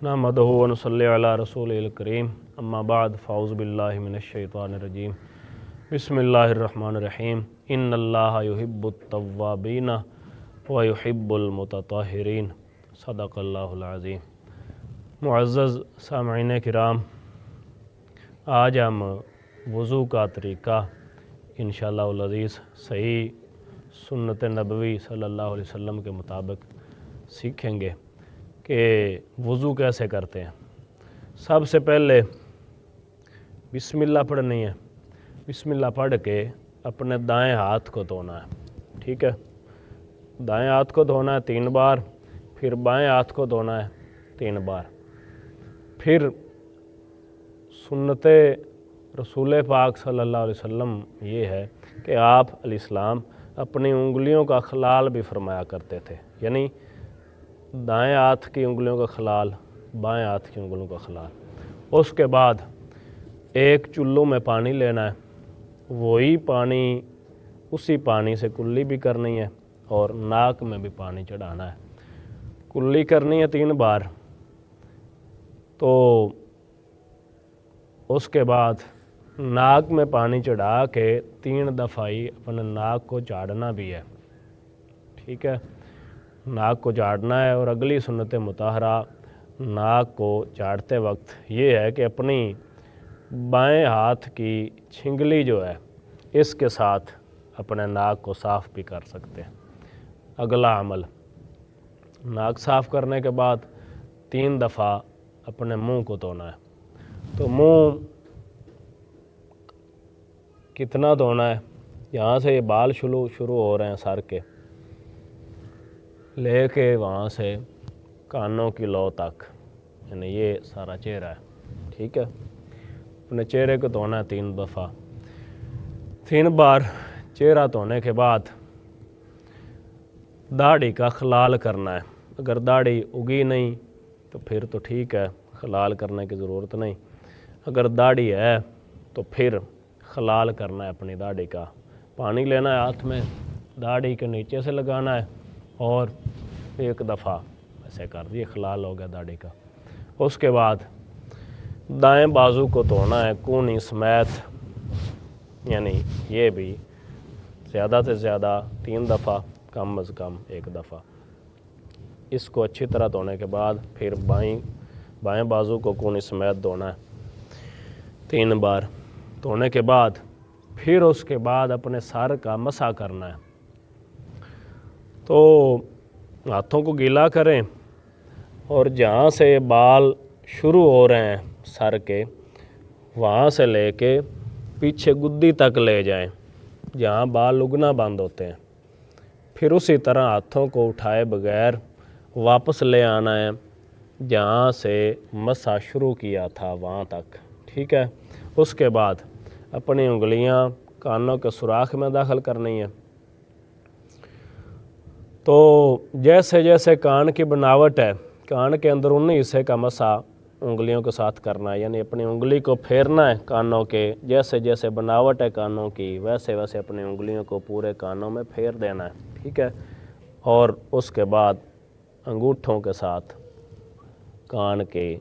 नहमदुहु व नुसल्ली अला रसूलिल करीम अम्मा बाद फ़ाउज़ु बिल्लाहि मिनश्शैतानिर्रजीम बिस्मिल्लाहिर्रहमानिर्रहीम इन्नल्लाहा युहिब्बुत तव्वाबीन व युहिब्बुल मुतत्तहिरीन सदक़ल्लाहुल अज़ीम। मुअज़्ज़ज़ सामईन किराम, आज हम वज़ू का तरीक़ा इंशाअल्लाहुल अज़ीज़ सही सुन्नत नबवी सल्लल्लाहु अलैहि वसल्लम के मुताबिक सीखेंगे कि वज़ू कैसे करते हैं। सबसे पहले बिस्मिल्लाह पढ़नी है। बिस्मिल्लाह पढ़ के अपने दाएं हाथ को धोना है। ठीक है, दाएं हाथ को धोना है 3 बार, फिर बाएं हाथ को धोना है 3 बार। फिर सुन्नत रसूल पाक सल्लल्लाहु अलैहि वसल्लम ये है कि आप अलैहिस्सलाम अपनी उंगलियों का खलाल भी फरमाया करते थे, यानी दाएं हाथ की उंगलियों का खलाल, बाएं हाथ की उंगलियों का खलाल। उसके बाद एक चुल्लू में पानी लेना है, वही पानी उसी पानी से कुल्ली भी करनी है और नाक में भी पानी चढ़ाना है। कुल्ली करनी है 3 बार। तो उसके बाद नाक में पानी चढ़ा के 3 दफ़ा ही अपने नाक को झाड़ना भी है। ठीक है, नाक को झाड़ना है। और अगली सुन्नत मुताहरा नाक को झाड़ते वक्त ये है कि अपनी बाएं हाथ की छिंगली जो है इसके साथ अपने नाक को साफ़ भी कर सकते हैं। अगला अमल, नाक साफ़ करने के बाद 3 दफ़ा अपने मुंह को धोना है। तो मुंह कितना धोना है, यहाँ से ये बाल शुरू हो रहे हैं सर के, लेके वहाँ से कानों की लौ तक, यानी ये सारा चेहरा है। ठीक है, अपने चेहरे को धोना है 3 दफ़ा। 3 बार चेहरा धोने के बाद दाढ़ी का खलाल करना है। अगर दाढ़ी उगी नहीं तो फिर तो ठीक है, खलाल करने की ज़रूरत नहीं। अगर दाढ़ी है तो फिर खलाल करना है अपनी दाढ़ी का। पानी लेना है हाथ में, दाढ़ी के नीचे से लगाना है और 1 दफ़ा ऐसे कर दिए, खलाल हो गया दाढ़ी का। उसके बाद दाएं बाजू को धोना है कूहनी समेत, यानी ये भी ज़्यादा से ज़्यादा 3 दफ़ा, कम अज़ कम 1 दफ़ा। इसको अच्छी तरह धोने के बाद फिर बाएं बाजू को कूहनी समेत धोना है 3 बार। धोने के बाद फिर उसके बाद अपने सर का मसा करना है। तो हाथों को गीला करें और जहाँ से बाल शुरू हो रहे हैं सर के, वहाँ से लेके पीछे गुद्दी तक ले जाएं, जहाँ बाल उगना बंद होते हैं। फिर उसी तरह हाथों को उठाए बगैर वापस ले आना है जहाँ से मसा शुरू किया था वहाँ तक। ठीक है, उसके बाद अपनी उंगलियाँ कानों के सुराख में दाखिल करनी है। तो जैसे जैसे कान की बनावट है, कान के अंदरूनी हिस्से का मसा उंगलियों के साथ करना है, यानी अपनी उंगली को फेरना है कानों के, जैसे जैसे बनावट है कानों की वैसे वैसे अपनी उंगलियों को पूरे कानों में फेर देना है। ठीक है, और उसके बाद अंगूठों के साथ कान के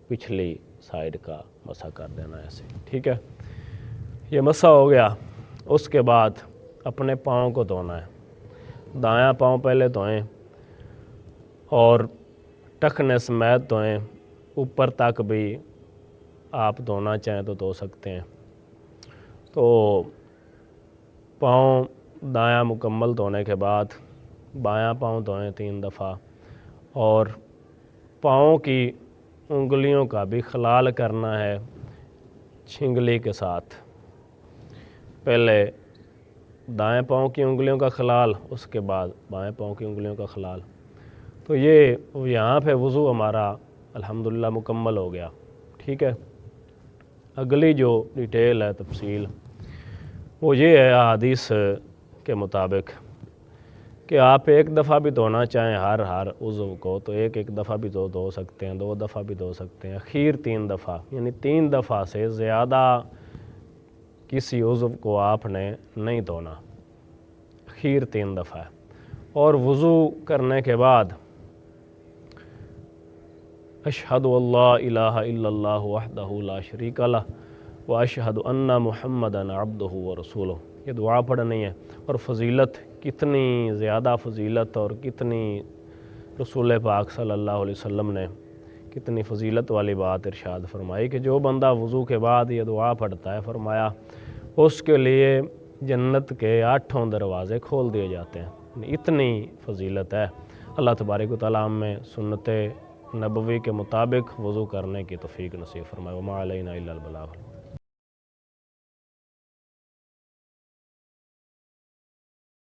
पिछली साइड का मसा कर देना है ऐसे। ठीक है, ये मसा हो गया। उसके बाद अपने पाँव को धोना है। दायां पाँव पहले धोएं और टखने समेत धोएं, ऊपर तक भी आप धोना चाहें तो धो सकते हैं। तो पाँव दायां मुकम्मल धोने के बाद बायां पाँव धोएं 3 दफ़ा और पाँव की उंगलियों का भी खलाल करना है छिंगली के साथ। पहले दाएं पाँव की उंगलियों का खलाल, उसके बाद बाएं पाँव की उंगलियों का खलाल। तो ये यहाँ पे वज़ू हमारा अल्हम्दुलिल्लाह मुकम्मल हो गया। ठीक है, अगली जो डिटेल है, तफसील, वो ये है हदीस के मुताबिक कि आप 1 दफ़ा भी धोना चाहें हर उज़्व को तो एक दफ़ा भी धो सकते हैं, 2 दफ़ा भी धो सकते हैं, अखीर 3 दफ़ा, यानी 3 दफ़ा से ज़्यादा किसी उज़्व को आपने नहीं धोना, अखीर 3 दफ़ा है। और वज़ू करने के बाद اشہد اللہ الہ الا اللہ وحدہ لا شریک لہ و اشہد ان محمدا عبدہ و رسولہ. یہ دعا پڑھنی ہے. اور فضیلت کتنی زیادہ فضیلت اور کتنی رسول پاک صلی اللہ علیہ وسلم نے کتنی فضیلت والی بات ارشاد فرمائی کہ جو بندہ وضو کے بعد یہ دعا پڑھتا ہے، فرمایا اس کے لیے جنت کے 8 دروازے کھول دیے جاتے ہیں. اتنی فضیلت ہے. اللہ تبارک و تعالیٰ ہمیں سنت نبوی کے مطابق وضو کرنے کی توفیق نصیب فرمائے. وما علینا الا البلاغ.